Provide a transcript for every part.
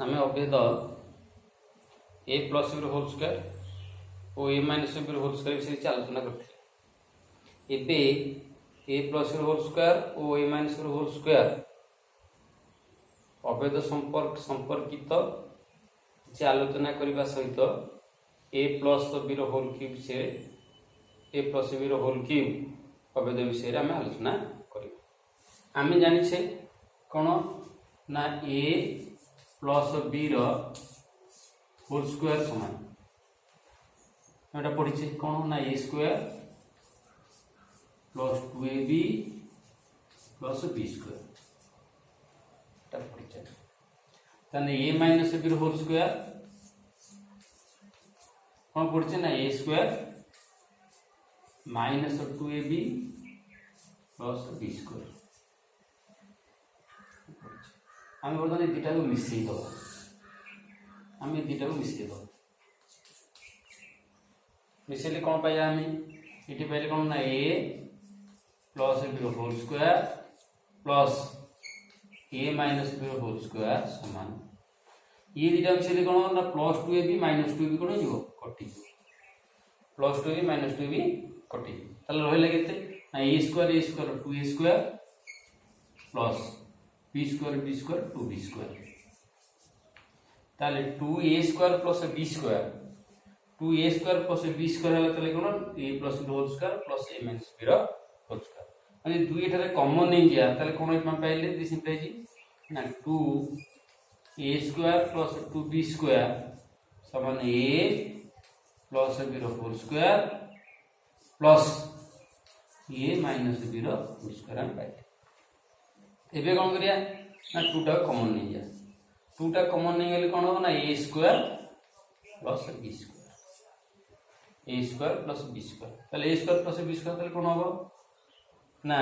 आम अभेद ए plus B whole square और ए माइनस बी होल स्क्वायर विषय आलोचना करते एबे ए प्लस बी होल स्क्वायर और ए माइनस बी होल स्क्वायर अभेद संपर्कित କିଛି ଆଲୋଚନା କରିବା ସହିତ a ପ୍ଲସ୍ b ର ହୋଲ୍ କ୍ୟୁବ୍ ବିଷୟରେ a ପ୍ଲସ୍ b ର ହୋଲ୍ କ୍ୟୁବ୍ ଅଭେଦ ବିଷୟରେ ଆମେ ଆଲୋଚନା କରିବା। ଆମେ ଜାଣିଛେ କ'ଣ ନା a ପ୍ଲସ୍ b ର ହୋଲ୍ ସ୍କ୍ୱାର ସମାନ ଏଟା ପଢ଼ିଛେ କ'ଣ ନା a square plus 2ab plus b square ଏଟା ପଢ଼ିଛେ। ताने a माइनस b रो होल स्क्वायर कौन पड़ছে ना a square minus 2ab plus b square हम बर्तमान दुटा को मिसई दबा हम दुटा को मिसई दबा मिसैले कौन पाया हम इटी पाइले कौन ना a प्लस b रो whole square plus a minus b रो होल स्क्वायर समान ये दुटा मिसैले कौन ना प्लस 2ab माइनस 2ab कौन हो कटि प्लस 2ab माइनस 2ab कटि ताले रहला केते ना a square 2a square plus b square 2b square ताले 2a square plus b square 2a square plus b square हला ताले कौन a plus b whole square plus a minus b रो होल स्क्वायर माने दुई एठारे कॉमन नहीं गया ताले कौन हम पाइले दिस इंप्लाइज ना 2a square plus 2b square समान a प्लस b रो whole square plus a minus b रो होल स्क्वायर हम पाइले। एबे कोन करिया ना 2 टा कॉमन नहीं गया 2 टा कॉमन नहीं गेले कोन हो ना a square plus b square a square plus b square ताले a square plus b square ताले कोन हो ना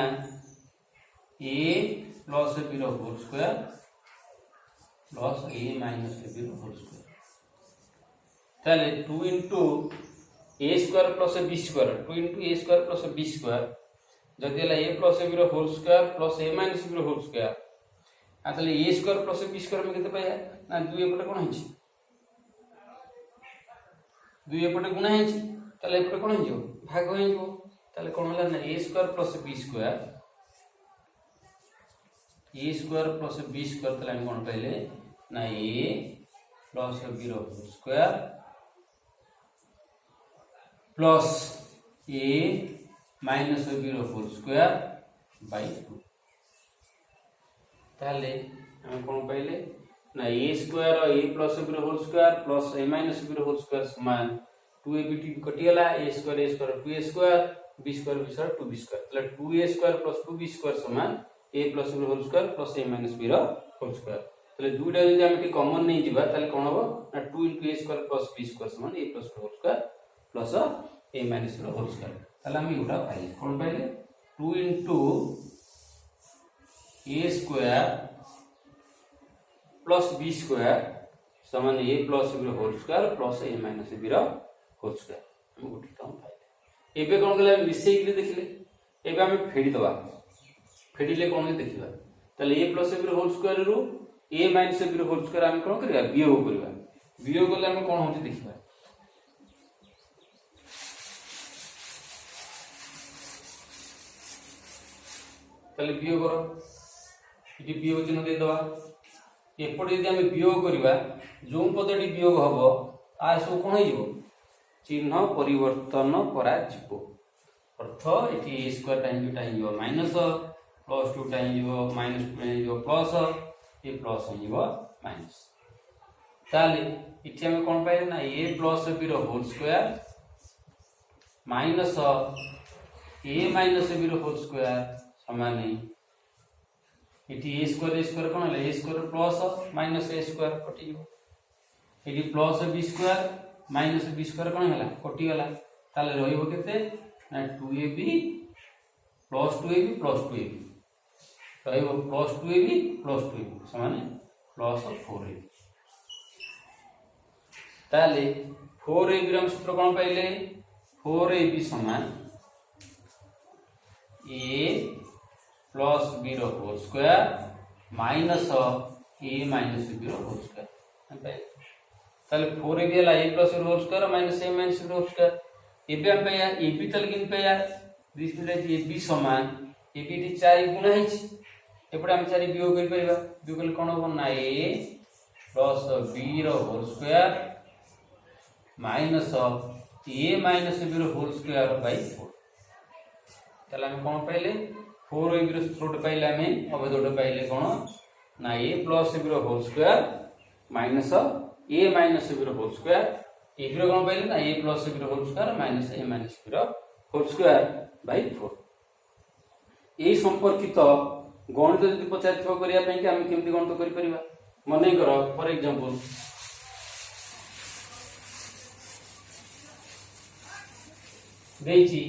a प्लस b रो whole square plus a minus b रो होल स्क्वायर ताले 2 into a square plus b square 2 into a square plus b square जदि हला a प्लस b रो whole square plus a minus b रो whole square आ ताले a square plus b square में केते पाया ना 2 एपटे कोन हिची 2 एपटे गुणा हिची ताले एपटे कोन हिजो भाग हिजो ताले कोन हला ना a square plus b square a square plus b square ताले हम कोन पाइले ना a प्लस b रो whole square plus a minus b रो होल स्क्वायर बाय 2 ताले हम कोन पाइले ना a स्क्वायर और a प्लस b रो whole square plus a minus b रो होल स्क्वायर समान 2ab कटियला a square 2a square b square 2b square ताले 2a square plus 2b square समान a प्लस b रो whole square plus a minus b रो whole square ताले दुईटा जदि हम कॉमन नहीं जिबा ताले कोन हो ना 2 into a square plus b square समान a plus b whole square plus a minus b whole square ताले हम उठा पाइले कोन पाइले 2 into a square plus b square समान a plus b whole square plus a minus b whole square हम उठिता पाइले। एबे कोन गले मिसई के देखिले एबे हम फेडी दबा फेडीले कोन देखिबा ताले a plus b whole square रो a minus b whole square हम कोन करिया वियोग करिया वियोग गले हम कोन होची देखिबा ताले वियोग करो इति वियोग चिन्ह दे दबा एपटे यदि हम वियोग करिबा जो पदटी वियोग हबो आ सो कोन हिजो चिन्ह परिवर्तन करा जिवो अर्थ इति a स्क्वायर टाइम हिजो माइनस प्लस 2 टाइम हिजो माइनस 2 हिजो प्लस a प्लस हिजो माइनस ताले इति हम कोन पाइले ना a प्लस b रो whole square minus a minus b रो होल स्क्वायर समान इति a स्क्वायर कोन हला a square plus minus a square कटि जो इति plus b square minus b square कोन हला कटि गला ताले रहिबो केते ना 2ab plus 2ab plus 2ab रहिबो प्लस 2ab प्लस 2ab समान प्लस 4ab ताले 4ab रो सूत्र कोन पाइले 4ab समान a प्लस b रो whole square minus a minus b रो होल स्क्वायर ताले 4ab हला a plus b whole square minus a minus b whole square एबे हम पाया ab तले किन पाया दिस मिला ab समान ab टी 4 गुणा हिच एपडे हम 4 वियोग करि परिबा वियोग कोन हो ना a plus b row whole square minus a minus b row whole square by 4 ताले हम कोन पाइले 4ab रो स्क्वायर रूट पाइले हम अबेदोड पाइले कोन ना a plus b row whole square minus a minus b row whole square a रो कोन पाइले ना a plus b row whole square minus a minus b row whole square by 4 ए संपर्कित गणित जदि पचार करिया पई कि हम केमति गणित करि परिबा मने करो फॉर एग्जांपल देछि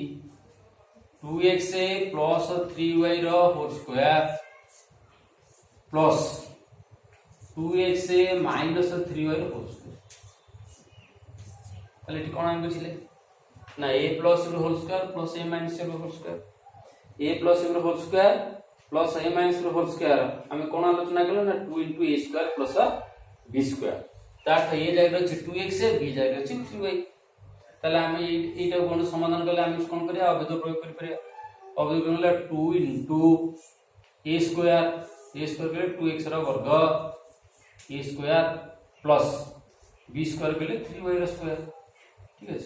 2xa plus 3y रो whole square plus 2xa minus 3y रो होल स्क्वायर ताले इटी कोन हम बुझिले ना a plus रो whole square plus a minus रो होल स्क्वायर a plus रो whole square plus a minus रो होल स्क्वायर हम कोन आलोचना करलो ना 2 into a square plus b square ताठ a जाय रछि 2xa b जाय रछि 3y ताले हम एटा कोन समाधान करले हम कोन करिया अभेद प्रयोग करि परिया अभेद करले 2 into a स्क्वायर के 2x रो वर्ग a square plus b square के 3y रो स्क्वायर ठीक है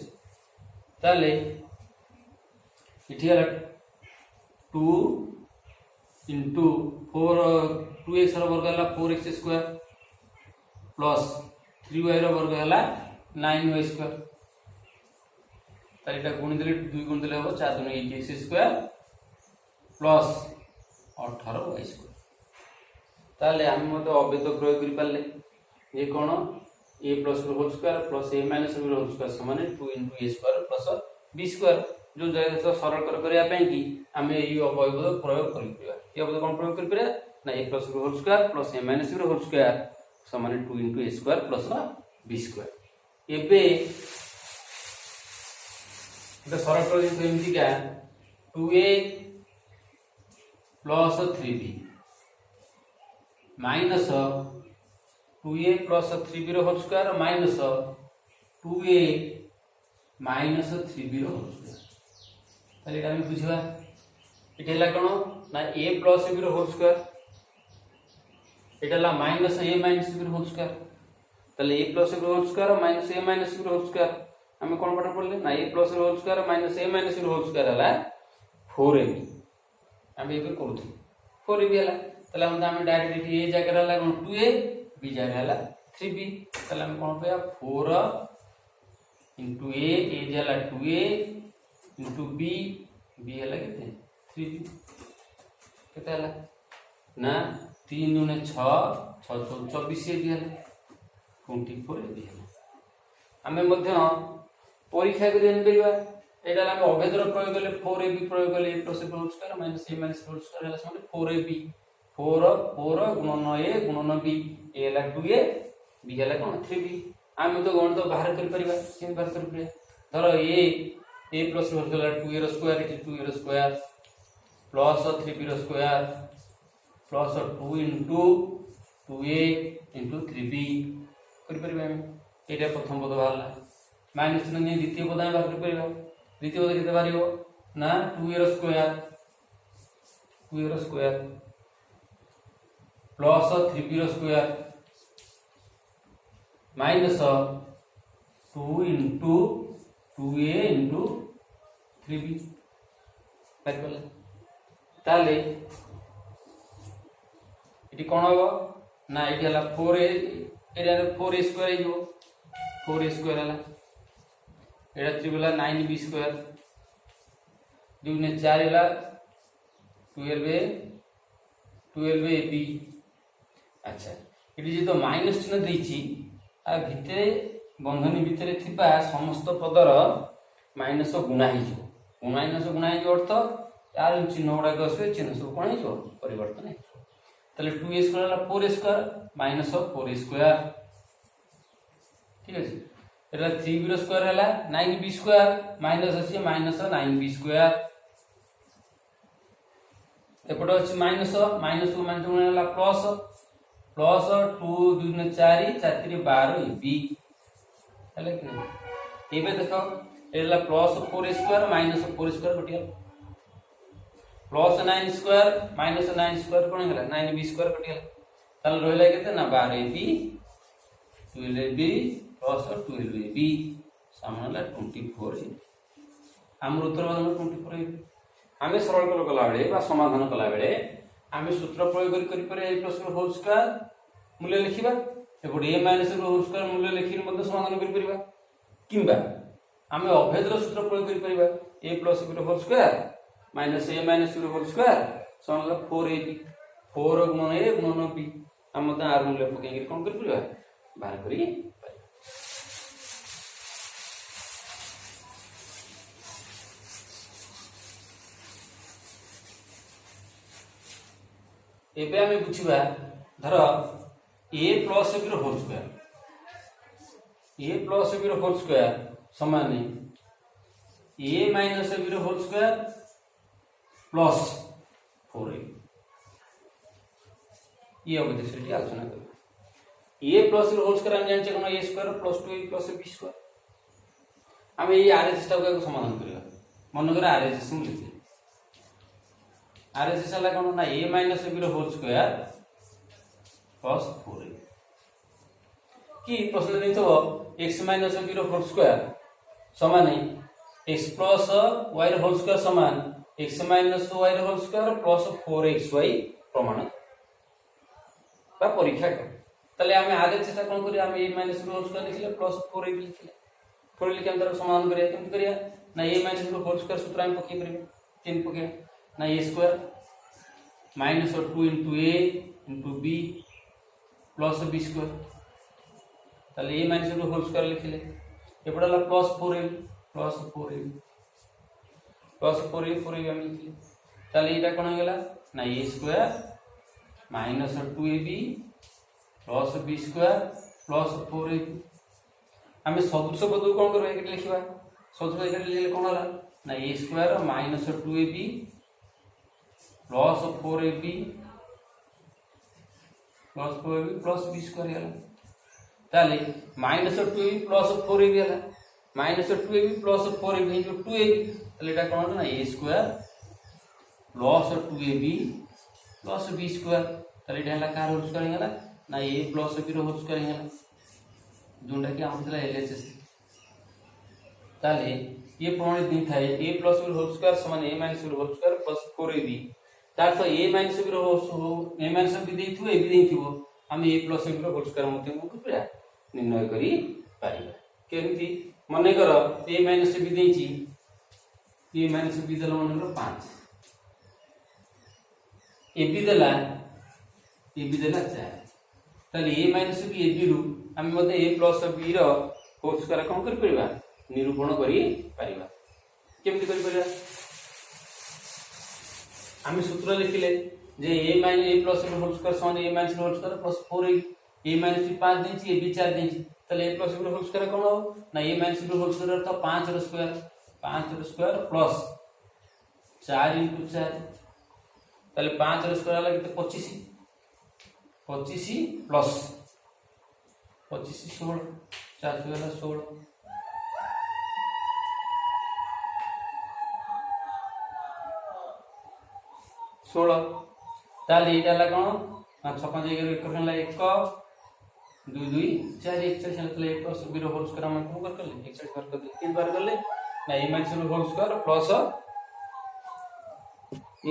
ताले इठी हला 2 into 4 2x रो वर्ग हला 4x स्क्वायर प्लस 3y रो वर्ग हला 9y स्क्वायर ताले एटा गुणी देले 2 गुणी देले हो 4 2 8x square plus 18y square ताले हम मते अभेद प्रयोग करि पाले ये कोन a plus b whole square plus a minus b whole square समान 2 into a square plus b square जो जय तो सरल कर करिया पई कि हम ए अभेद प्रयोग करि पिया ये अभेद कोन प्रयोग करि पिया ना a plus b whole square plus a minus b whole square समान 2 into a square plus b square एबे तो सरल कर दिन एमती का 2a plus 3b minus 2a plus 3b रो whole square minus 2a minus 3b रो होल स्क्वायर ताले एटा हम बुझिबा एटेला कोन ना a plus b रो होल स्क्वायर एटेला minus a minus b रो होल स्क्वायर ताले a plus b रो whole square minus a minus b रो होल स्क्वायर हम कोन पठ पड़ले ना a plus b रो whole square minus a minus b रो होल स्क्वायर हला 4ab हम एबे करूथि 4ab हला ताले हम डायरेक्ट a जगह हला कोन 2a b जगह हला 3b ताले हम कोन पे 4 into a जला 2a into b b हला केते 3b केते हला ना 3 गुणे 6 6 24 a b हला 24 a b हला हमें मध्य परीक्षा के देन परिबा एटा हम अभेदर प्रयोग करले 4ab प्रयोग करले a plus b whole square minus a minus b whole square हला समान 4ab 4 4 गुणन a गुणन b a हला 2a b हला कोन 3b हम तो गण तो बाहर कर परिबा केन बाहर कर परिबा धरो a plus b हला 2a रो स्क्वायर इज 2a रो स्क्वायर प्लस 3b रो square plus 2 into 2a into 3b कर परिबा हम एटा प्रथम पद बाहरला माइनस ने द्वितीय पद हम बाहर कर परिबा द्वितीय पद केते बाहरियो ना 2a रो स्क्वायर प्लस 3b रो square minus 2 into 2a into 3b परले ताले इटी कोन हो ना इटी हला 4a एटा 4a स्क्वायर हो 4a स्क्वायर हला एटा 3 हला 9b स्क्वायर 2 ने 4 हला 12ab अच्छा इटी जे तो माइनस चिन्ह देछि आ भितरे बंधनी भितरे थिबा समस्त पदर माइनस गुणा हि जो माइनस गुणा हि जो अर्थ यार चिन्ह गुडा गसवे चिन्ह सब कोन हि जो परिवर्तन हि तले 2a स्क्वायर ला 4a square minus 4a square ठीक है एला 3b रो स्क्वायर हला 9b स्क्वायर माइनस अछि माइनस 9b स्क्वायर एपट अछि माइनस माइनस को माइनस गुणा हला प्लस प्लस 2 2 4 4 3 12 बी हेले कि एबे देखो एला प्लस 4 स्क्वायर माइनस 4 स्क्वायर कटिया प्लस 9 स्क्वायर माइनस 9 स्क्वायर कोन होला 9 बी स्क्वायर कटिया ताल रहला केते ना 12 बी 12 बी प्लस 12 बी सामने 24 हम उत्तर बदल 24 आमे सरल कला बेले बा समाधान कला बेले आमे सूत्र प्रयोग करि परे ए प्लस होल स्क्वायर मूल्य लिखिबा एपटे a माइनस होल स्क्वायर मूल्य लिखि मध्य समाधान करि परिबा किंबा आमे अभेदर सूत्र प्रयोग करि परिबा a plus b whole square minus a minus b whole square समान 4ab 4 गुणन a गुणन b हम मत r मूल्य पके कोन करि परिबा बाहर करि एबे हमें बुझिबा धर a प्लस b रो whole square a plus b रो होल स्क्वायर समान a माइनस b रो होल स्क्वायर प्लस 4a ये अब देखिए आलोचना करिबा a प्लस रो होल स्क्वायर हम जानचे कोन a square plus 2a plus b square हम ये आरएचएस टा को समाधान करिबा मन करे आरएचएस हम लिखि आरएचएस हला कोन ना a माइनस b रो होल स्क्वायर प्लस 4a कि प्रश्न नहीं तो x माइनस b रो होल स्क्वायर समान x प्लस y रो होल स्क्वायर समान x माइनस y रो होल स्क्वायर प्लस 4xy प्रमाण बा परीक्षा कर तले हमें आरएचएस टा कोन करी हम a माइनस b रो होल स्क्वायर लिखले प्लस 4a लिखले 4 लिखे हम तार समाधान करिया केम करिया ना a माइनस b रो होल स्क्वायर सूत्र हम पके परिबे 3 पके ना a square minus 2 into a into b plus b square ताले a minus b whole square लिखले एपडला plus 4a plus 4a plus 4a 4a हम लिखले ताले एटा कोन हो गेला ना a square minus 2ab plus b square plus 4a हमें सदृश पद कोन करबा एके लिखिबा सदृश एके लिखले कोन होला ना a square minus 2ab plus 4ab plus b square होला ताले माइनस 2ab प्लस 4ab होला minus 2ab plus 4ab into 2ab ताले एटा कोन ना a square plus 2ab plus b square ताले एटा होला कार होल स्क्वायर होला ना a प्लस b रो होल स्क्वायर होला जोंडा कि हमथला एलएचएस ताले ये प्रमाणित नहीं थाए a plus b whole square समान a minus b whole square plus 4ab तार तो a माइनस b रो a माइनस b देथिबो a b देथिबो हम a प्लस b रो होल स्क्वायर मते को पूरा निर्णय करी पाइबा केमती मने कर a माइनस b देछि a माइनस b देला मन 5 a b देला 4 ताले a minus b a b रु हम मते a प्लस b रो होल स्क्वायर कोन करि परिबा निरूपण करी पारिबा केमती करि परिबा हम सूत्र लिखिले जे a minus a plus b whole square समान a minus b whole square plus 4a a minus b 5 देछि a b 4 देछि ताले a plus b whole square कोन हो ना a minus b whole square तो 5 रो स्क्वायर प्लस 4 into 4 ताले 5 रो square होला केते 25 प्लस 25 16 4 होला 16 16 ताले एटा ला कोन ना छपन जगह एक करन ला 1 2 2 4 1 4 चलतले 1 प्लस b रो होल स्क्वायर हम को कर ले 1 बार कर दे 3 बार कर ले ना a minus b whole square plus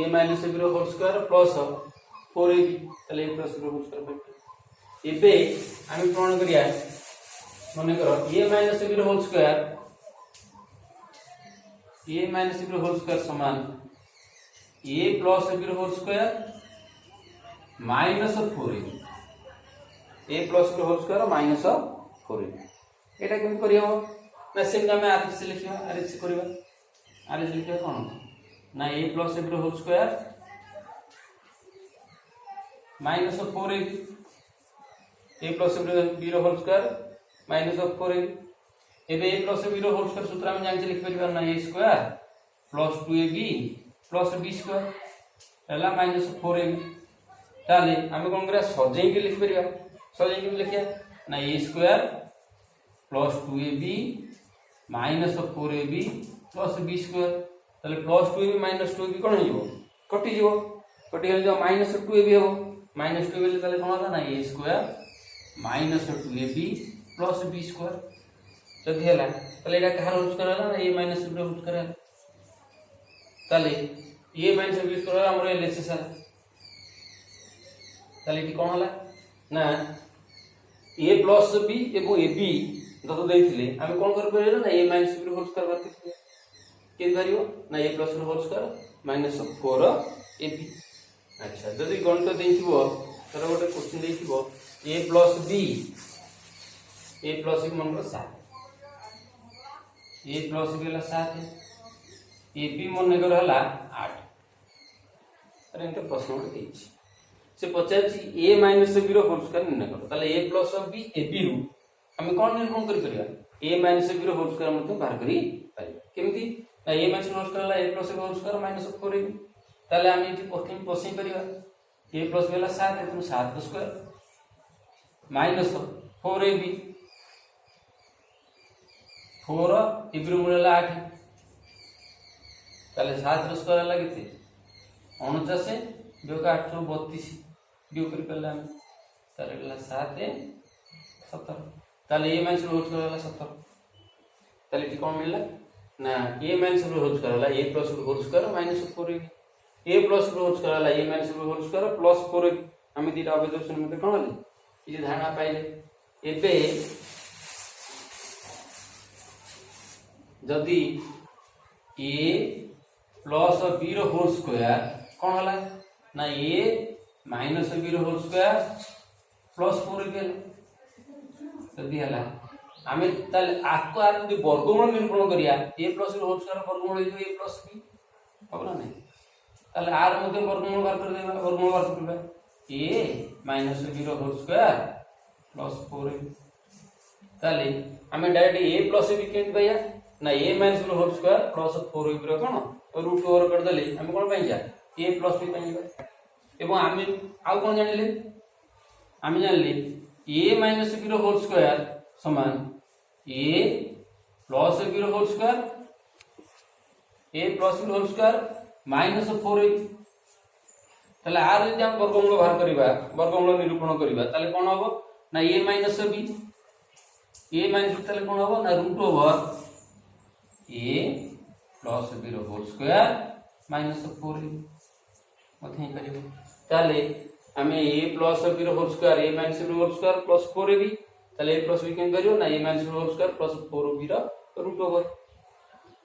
a minus b whole square plus 4ab ताले a plus b whole square एबे हम प्रमाण करिया माने करो a minus b whole square समान a plus b whole square minus 4a a plus b whole square minus 4a एटा केम करियो ना सेम में आरएच लिखियो आरएच करबा आरएच लिखियो कोन ना a plus b whole square minus 4a a plus b whole square minus 4a एबे a plus b whole square सूत्र हम जान लिख परिबा ना a square plus 2ab plus b square एला माइनस 4ab ताले आमे कोन करिया सजेई के लिख परिया सजेई के लिखिया ना a square plus 2ab minus 4ab plus b square ताले प्लस 2ab माइनस 2ab कोन हिजो कटि जीवो कटि गेल जो माइनस 2ab हो माइनस 2ab ले ताले कोन होला ना a square minus 2ab plus b square जदि हला ताले एटा कहार होल्स करला ना a माइनस b होल्स करला ताले a माइनस b स्क्वायर हमर एलएचएस ताले इटी कोन होला ना a प्लस b एवं ab जतो देइथिले हम कोन कर परियो ना a माइनस b होल्स कर बात के करियो ना a प्लस b होल्स कर माइनस 4 ab अच्छा जदि गणित देइथिबो तर गोटे क्वेश्चन देइथिबो a प्लस b मन को 7 a प्लस b हला 7 ab मन कर हला 8 अरे इनके प्रश्न गोटे देइछि से पचारछि a माइनस b रो होल स्क्वायर निर्णय करो ताले a प्लस b ab रु हम कोन निर्णय करि परिया a माइनस b रो होल स्क्वायर मते बाहर करि परिया केमिति ना a माइनस होल स्क्वायर ला a plus b whole square minus 4ab ताले हम इति पक्के पसि परिया a प्लस b हला 7 एतु 7 स्क्वायर माइनस 4ab 4 इब्रु मूल 8 ताले 7 स्क्वायर हला केते 49 जो का 832 ड्यू कर पल्ला हम ताले हला 7 17 ताले a माइनस होल स्क्वायर हला 17 ताले इति कोन मिलला ना a माइनस होल स्क्वायर हला a plus whole square minus 4ab a plus whole square हला a minus whole square plus 4ab हम दिटा अबेदर्शन मते कोन हले ये धारणा पाइले एबे जदि a प्लस b रो होल स्क्वायर कोन हला ना a माइनस b रो होल स्क्वायर प्लस 4ab जदि हला आमे ताले आको आर जदि वर्गमूल निरूपण करिया a प्लस रो होल स्क्वायर वर्गमूल हो a प्लस b होबला नै ताले आर मध्ये वर्गमूल बार कर देबा वर्गमूल बार करबा a माइनस b रो होल स्क्वायर प्लस 4ab ताले आमे डायरेक्ट a प्लस b केन पाया ना a माइनस रो होल स्क्वायर प्लस 4ab रो कोन रूट ओवर कर देले हम कोन पाइया a प्लस b पाइबा एवं आमे आउ कोन जानिले आमे जानले a माइनस b रो होल स्क्वायर समान a प्लस b रो whole square a plus b whole square minus 4ab ताले आर जदि हम वर्गमूल बाहर करिबा वर्गमूल निरूपण करिबा ताले कोन होबो ना a minus b a minus ताले कोन होबो ना root over a plus b रो होल स्क्वायर माइनस 4ab मथे ही करिबो ताले हमें a प्लस b रो whole square a minus b रो होल स्क्वायर प्लस 4ab ताले a प्लस b केन करियो ना a माइनस रो होल स्क्वायर प्लस 4ab रो रूट ओवर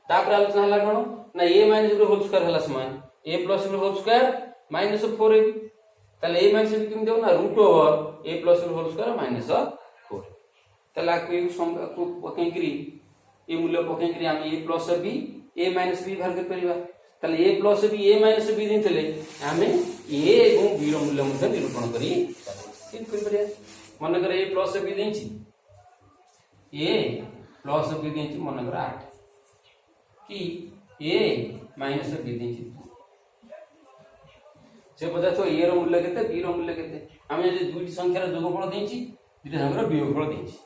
तापर आलोचना हला कोन ना a माइनस b रो होल स्क्वायर हला समान a प्लस b रो होल स्क्वायर माइनस 4ab ताले a माइनस b केन देउ ना root over a plus b रो होल स्क्वायर माइनस 4 ताले आकु संख्या को पकेकरी ए मूल्य पकेकरी हम a plus b a minus b बाहर कर परिबा ताले a plus b a minus b दिनथले हमें a एवं b रो मूल्य मध्ये निरूपण करी केन करि परिया मन कर a प्लस b देछि a प्लस b देछि मन कर 8 कि a माइनस b देछि से पता तो a रो मूल्य केते b रो मूल्य केते हम जे दुईटी संख्यार जोगफल देछि दुईटा संख्यार वियोगफल देछि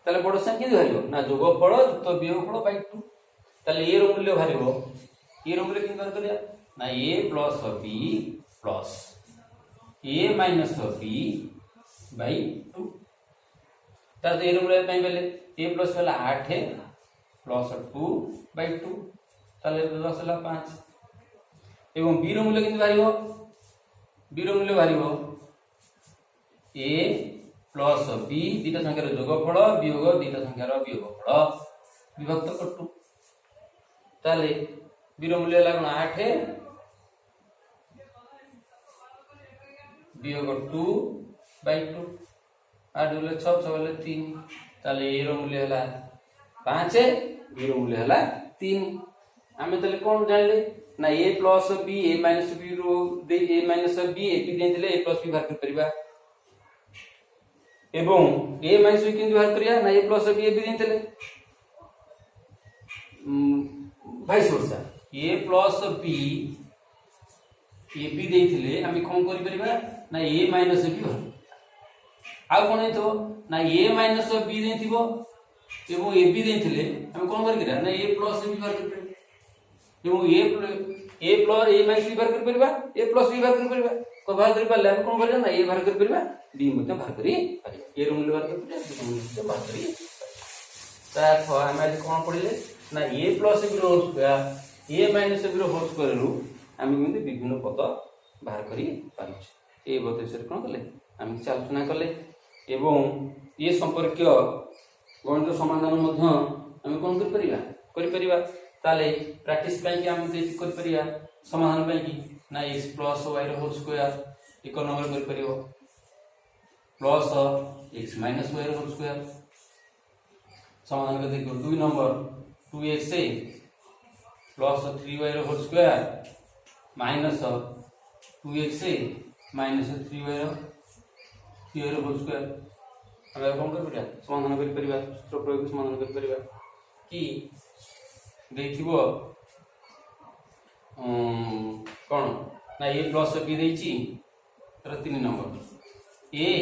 ताले बड़ संख्या दि भारियो ना जोगफल तो वियोगफल बाय 2 ताले a रो मूल्य भारियो a रो मूल्य किन कर करिया ना a plus b plus a minus b by 2 तार a रो मूल्य पाइ बेले a प्लस वाला 8 है प्लस 2 बाय 2 ताले 10 वाला 5 एवं b रो मूल्य किन भारियो b रो मूल्य भारियो a प्लस b दीटा संख्यार जोगफल वियोग दीटा संख्यार वियोगफल विभक्त कर 2 ताले b रो मूल्य लागण 8 है वियोग 2 बाय 2 8 बोले 6 6 बोले 3 ताले a रो मूल्य हला 5 है b रो मूल्य हला 3 आमे ताले कोन जानले ना a plus b a minus b रो दे a minus b a p देथिले a प्लस b बाहर कर परिबा एवं a माइनस b किन बाहर करिया ना a plus b a b देथिले vice versa a plus b A B देइथिले आमे कोन करि परिबा ना ए माइनस बी हो आ कोन हेतो ना ए माइनस बी देथिबो एवं ए बी देथिले आमे कोन करिरा ना ए प्लस बी बाहर करि एवं ए प्लस ए माइनस बी बाहर करि परिबा ए प्लस बी बाहर करि परिबा को बाहर करि पाले आमे कोन करिरा ना ए बाहर करि परिबा बी मते बाहर करि परिबा ए रो मूल्य बाहर करि परिबा बी मूल्य बाहर करि ता थ आमे आज कोन पढिले ना ए प्लस बी रो होल स्क्वायर ए माइनस बी रो होल स्क्वायर रु आमे बिंदु विभिन्न पद बाहर करि पारुछ ए बतेसर कोन कले आमे किछ आलोचना कले एवं ये संपर्कीय गणित समाधान मध्य आमे कोन करि परिबा ताले प्रैक्टिस पई कि आमे देख करि परिबा समाधान पई कि ना x प्लस y रो होल स्क्वायर एक नंबर करि परिबो प्लस x माइनस y रो होल स्क्वायर समाधान कर देखो 2 नंबर 2x प्लस 3y रो whole square minus 2x minus 3y रो होल स्क्वायर हम कोन कर परिबा समाधान कर परिबा सूत्र प्रयोग समाधान कर परिबा कि देखिबो कोन ना a प्लस b देछि तर 3 नंबर a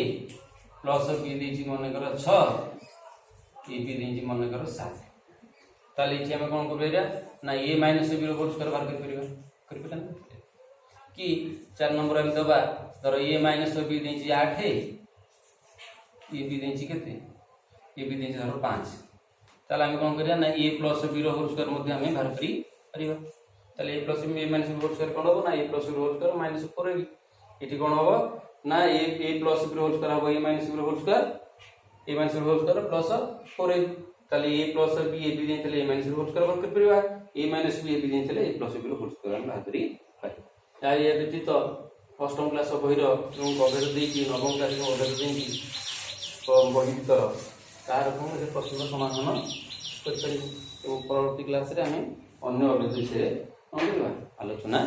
प्लस b देछि मन कर 6 a b देछि मन कर 7 ताले इछि हम कोन करबेरा ना a माइनस b रो होल स्क्वायर बाहर कर परिबा कि 4 नंबर हम दबा धर a माइनस b देछि 8 ए बी देछि केते ए बी देछि धर 5 ताले हम कोन करिया ना a प्लस b रो होल स्क्वायर मध्ये हम बाहर करि परिबा ताले a plus b a minus b whole square कोन हो ना a plus b whole square minus 4 एठी कोन हो ना a plus b whole square हो a minus b whole square a minus b whole square plus 4 ताले a plus b a b देथिले a minus b whole square बाहर कर परिबा a minus b a b देथिले a plus b whole square हम बाहर करि परिबा ताई ए व्यतीत अष्टम क्लास बहिर जो गभेर देकी नवम क्लास गभेर देकी बही भर तार कौन प्रश्न समाधान कर परवर्ती क्लास रे आम अन्य विषय आलोचना